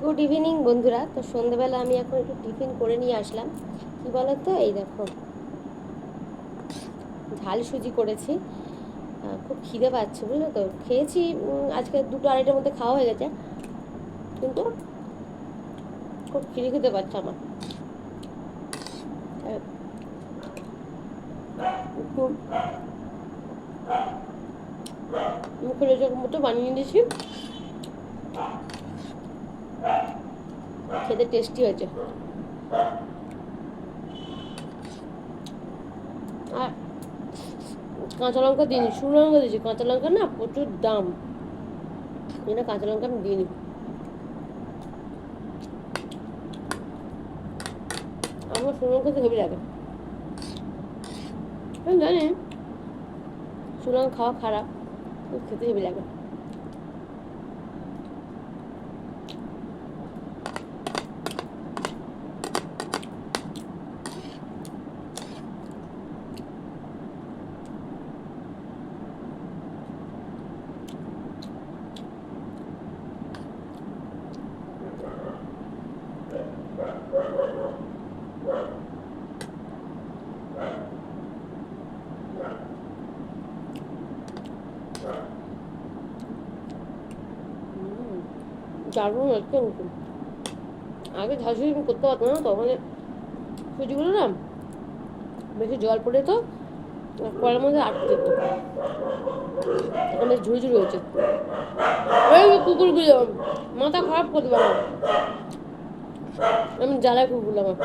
Good evening বন্ধুরা। তো সন্ধ্যেবেলা আমি এখন একটু টিফিন করে নিয়ে আসলাম। কি বলো তো, এই দেখো ঝাল সুজি করেছি। খুব খিদে পাচ্ছে, বুঝলো তো। খেয়েছি আজকে 2-2:30টার মধ্যে খাওয়া হয়ে গেছে, কিন্তু খুব খিদে পাচ্ছে আমার। একটু মুখের মতো বানিয়ে দিয়েছি, খেতে টেস্টি হয়েছে। আর কাঁচা লঙ্কা দিইনি, শুকনো লঙ্কা দিয়েছি। কাঁচা লঙ্কা না প্রচুর দাম, এটা কাঁচা লঙ্কা আমি দিইনি। আমার শুকনো লঙ্কা তো হেভি লাগে। আমি জানি শুকনো লঙ্কা খাওয়া খারাপ, খেতে হেভি লাগে। দারুণ হচ্ছে নতুন। আগে ঝাল সুজি করতে পারতো না, তো মানে সুজিগুলো না বেশি জল পড়ে তো কড়ার মধ্যে আটকে যেত, এখন বেশ ঝুড়ি ঝুড়ি হয়েছে। এই কুকুরগুলো মাথা খারাপ করে দেবে আমার, আমি জ্বালায় কুকুরগুলো আমার।